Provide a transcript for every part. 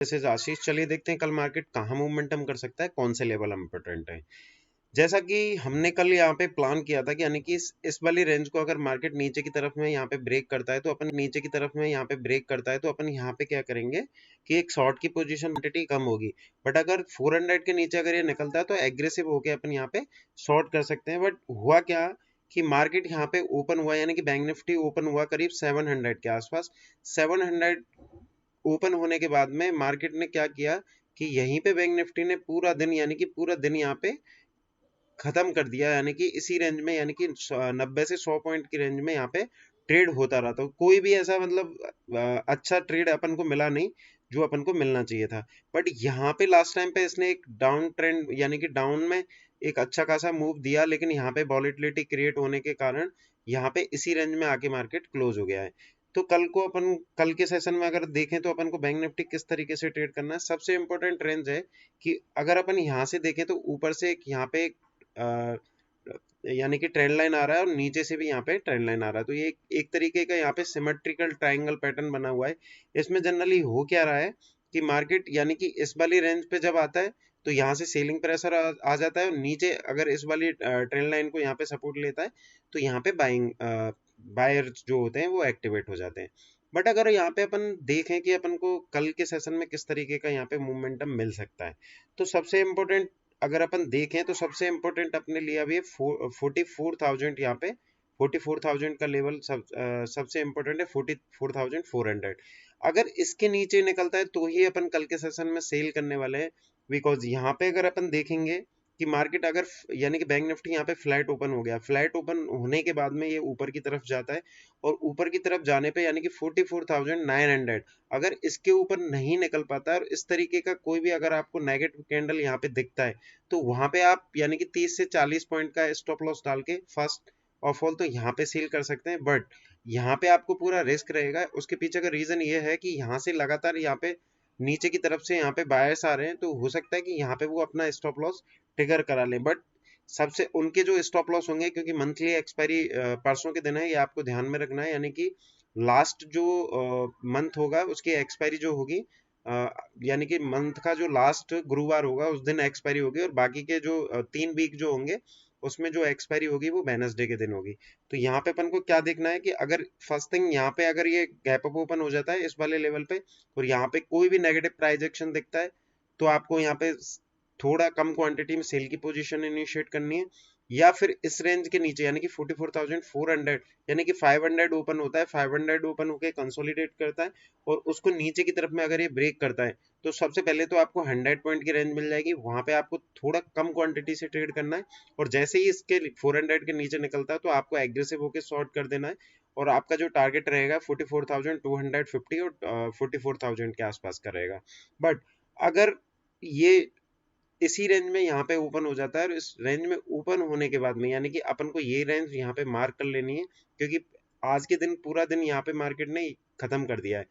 जैसे आशीष, चलिए देखते हैं कल मार्केट कहाँ मोमेंटम कर सकता है, कौन से लेवल इम्पोर्टेंट है। जैसा कि हमने कल यहाँ पे प्लान किया था कि यानी कि इस वाली रेंज को अगर मार्केट नीचे की तरफ में यहाँ पे ब्रेक करता है तो अपन नीचे की तरफ में यहाँ पे ब्रेक करता है तो अपन यहाँ पे क्या करेंगे कि एक शॉर्ट की पोजीशन क्वांटिटी कम होगी। बट अगर 400 के नीचे अगर ये निकलता है तो एग्रेसिव होके अपन यहाँ पे शॉर्ट कर सकते हैं। बट हुआ क्या कि मार्केट यहाँ पे ओपन हुआ, यानी कि बैंक निफ्टी ओपन हुआ करीब 700 के आसपास। 700 ओपन होने के बाद में मार्केट ने क्या किया कि यहीं पे बैंक निफ्टी ने पूरा दिन, यानी कि पूरा दिन यहाँ पे खत्म कर दिया, यानी कि इसी रेंज में, यानी कि 90 से 100 पॉइंट की रेंज में यहाँ पे ट्रेड होता रहा। तो कोई भी ऐसा मतलब अच्छा ट्रेड अपन को मिला नहीं जो अपन को मिलना चाहिए था। बट यहाँ पे लास्ट टाइम पे इसने एक डाउन ट्रेंड, यानी कि डाउन में एक अच्छा खासा मूव दिया, लेकिन यहाँ पे वॉलेटिलिटी क्रिएट होने के कारण यहाँ पे इसी रेंज में आके मार्केट क्लोज हो गया है। तो कल को अपन, कल के सेशन में अगर देखें तो अपन को बैंक निफ्टी किस तरीके से ट्रेड करना है, सबसे इंपॉर्टेंट रेंज है कि अगर अपन यहाँ से देखें तो ऊपर से एक यहाँ पे अ, यानी कि ट्रेंड लाइन आ रहा है और नीचे से भी यहाँ पे ट्रेंड लाइन आ रहा है। तो ये एक तरीके का यहाँ पे सिमेट्रिकल ट्रायंगल पैटर्न बना हुआ है। इसमें जनरली हो क्या रहा है कि मार्केट यानी कि इस वाली रेंज पे जब आता है तो यहाँ से सेलिंग प्रेशर आ जाता है, और नीचे अगर इस वाली ट्रेंड लाइन को यहाँ पे सपोर्ट लेता है तो यहाँ पे बाइंग बायर्स जो होते हैं वो एक्टिवेट हो जाते हैं। बट अगर यहाँ पे अपन देखें कि अपन को कल के सेशन में किस तरीके का यहाँ पे मोमेंटम मिल सकता है, तो सबसे इम्पोर्टेंट अगर अपन देखें तो सबसे इम्पोर्टेंट अपने लिए अभी 44,000 यहाँ पे 44,000 का लेवल सबसे इम्पोर्टेंट है। 44,400 अगर इसके नीचे निकलता है तो ही अपन कल के सेशन में सेल करने वाले हैं। बिकॉज यहाँ पे अगर अपन देखेंगे कि मार्केट अगर यानी कि बैंक निफ्टी यहाँ पे फ्लैट ओपन हो गया, फ्लैट ओपन होने के बाद में ये ऊपर की तरफ जाता है, और ऊपर की तरफ जाने पे यानी कि 44,900 अगर इसके ऊपर नहीं निकल पाता है और इस तरीके का कोई भी अगर आपको नेगेटिव कैंडल यहाँ पे दिखता है तो वहां पे आप यानी कि 30 से 40 पॉइंट का स्टॉप लॉस डाल के फर्स्ट ऑफ ऑल तो यहाँ पे सेल कर सकते हैं। बट यहाँ पे आपको पूरा रिस्क रहेगा। उसके पीछे का रीजन ये है कि यहाँ से लगातार यहाँ पे नीचे की तरफ से यहाँ पे बायर्स आ रहे हैं, तो हो सकता है कि यहाँ पे वो अपना स्टॉप लॉस ट्रिगर करा लें। बट सबसे उनके जो स्टॉप लॉस होंगे, क्योंकि मंथली एक्सपायरी परसों के दिन है, ये आपको ध्यान में रखना है। यानी कि लास्ट जो मंथ होगा उसकी एक्सपायरी जो होगी, यानी कि मंथ का जो लास्ट गुरुवार होगा उस दिन एक्सपायरी होगी, और बाकी के जो 3 वीक जो होंगे उसमें जो एक्सपायरी होगी वो वेडनेसडे के दिन होगी। तो यहाँ पे अपन को क्या देखना है कि अगर फर्स्ट थिंग यहाँ पे अगर ये गैप अप ओपन हो जाता है इस वाले लेवल पे और यहाँ पे कोई भी नेगेटिव प्राइस एक्शन दिखता है तो आपको यहाँ पे थोड़ा कम क्वांटिटी में सेल की पोजीशन इनिशिएट करनी है, या फिर इस रेंज के नीचे यानी कि 44,400, यानी कि 500 ओपन होता है, 500 ओपन होकर कंसोलिडेट करता है और उसको नीचे की तरफ में अगर ये ब्रेक करता है तो सबसे पहले तो आपको 100 पॉइंट की रेंज मिल जाएगी, वहां पे आपको थोड़ा कम क्वांटिटी से ट्रेड करना है, और जैसे ही इसके 400 के नीचे निकलता है तो आपको एग्रेसिव होकर शॉर्ट कर देना है, और आपका जो टारगेट रहेगा 44,250 और 44,000 के आसपास का रहेगा। बट अगर ये इसी रेंज में यहाँ पे ओपन हो जाता है और इस रेंज में ओपन होने के बाद में यानी कि अपन को ये रेंज यहाँ पे मार्क कर लेनी है, क्योंकि आज के दिन पूरा दिन यहाँ पे मार्केट ने खत्म कर दिया है।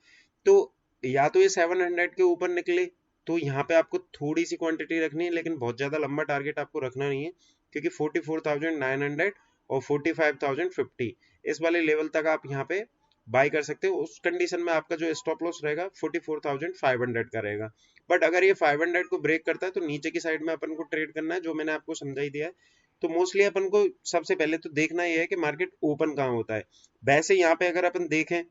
तो या तो ये 700 के ऊपर निकले तो यहाँ पे आपको थोड़ी सी क्वांटिटी रखनी है, लेकिन बहुत ज्यादा लंबा टारगेट आपको रखना नहीं है, क्योंकि 44,900 और 45,050 इस वाले लेवल तक आप यहाँ पे बाय कर सकते हो। उस कंडीशन में आपका जो स्टॉप लॉस रहेगा 44,500 का रहेगा। बट अगर ये 500 को ब्रेक करता है तो नीचे की साइड में अपन को ट्रेड करना है, जो मैंने आपको समझा ही दिया है। तो मोस्टली अपन को सबसे पहले तो देखना ये है कि मार्केट ओपन कहाँ होता है। वैसे यहाँ पे अगर अपन देखें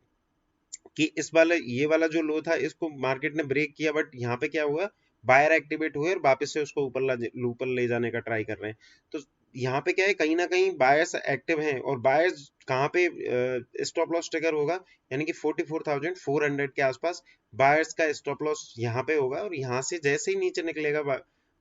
कि इस वाला ये वाला जो लो था इसको मार्केट ने ब्रेक किया, बट यहाँ पे क्या हुआ, बायर एक्टिवेट हुए और वापस से उसको ऊपर ले जाने का ट्राई कर रहे हैं। तो यहाँ पे क्या है, कहीं ना कहीं बायर्स एक्टिव हैं, और बायर्स कहाँ पे स्टॉप लॉस ट्रिगर होगा, यानी कि 44,400 के आसपास बायर्स का स्टॉप लॉस यहाँ पे होगा, और यहाँ से जैसे ही नीचे निकलेगा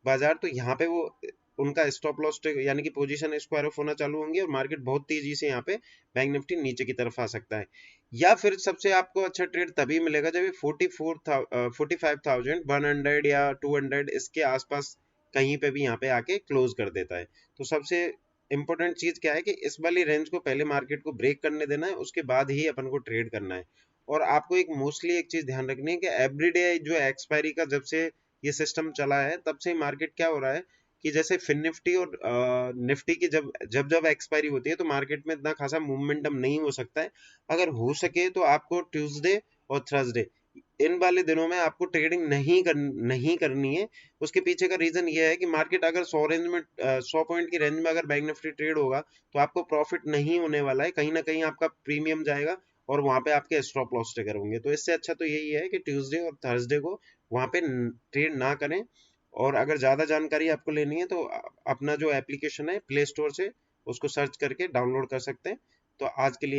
बाजार तो यहाँ पे वो उनका स्टॉप लॉस यानी कि पोजीशन स्क्वायर ऑफ होना चालू होंगे, और मार्केट बहुत तेजी से यहाँ पे बैंक निफ्टी नीचे की तरफ आ सकता है। या फिर सबसे आपको अच्छा ट्रेड तभी मिलेगा जब ये 45,100 या 200 इसके आसपास कहीं पे भी यहाँ पे आके क्लोज कर देता है। तो सबसे इंपॉर्टेंट चीज क्या है कि इस वाली रेंज को पहले मार्केट को ब्रेक करने देना है, उसके बाद ही अपन को ट्रेड करना है। और आपको एक मोस्टली एक चीज ध्यान रखनी है कि एवरीडे जो एक्सपायरी का जब से ये सिस्टम चला है तब से मार्केट क्या हो रहा है कि जैसे फिन निफ्टी और निफ्टी की जब जब जब एक्सपायरी होती है तो मार्केट में इतना खासा मूवमेंटम नहीं हो सकता है। अगर हो सके तो आपको ट्यूसडे और थर्सडे इन वाले दिनों में आपको ट्रेडिंग नहीं करनी है। उसके पीछे का रीजन ये है कि मार्केट अगर 100 पॉइंट की रेंज में अगर बैंक निफ्टी ट्रेड होगा तो आपको प्रॉफिट नहीं होने वाला है, कहीं ना कहीं आपका प्रीमियम जाएगा और वहां पे आपके स्टॉप लॉस ट्रिगर होंगे। तो इससे अच्छा तो यही है कि ट्यूसडे और थर्सडे को वहां पे ट्रेड ना करें। और अगर ज्यादा जानकारी आपको लेनी है तो अपना जो एप्लीकेशन है प्ले स्टोर से उसको सर्च करके डाउनलोड कर सकते हैं। तो आज के लिए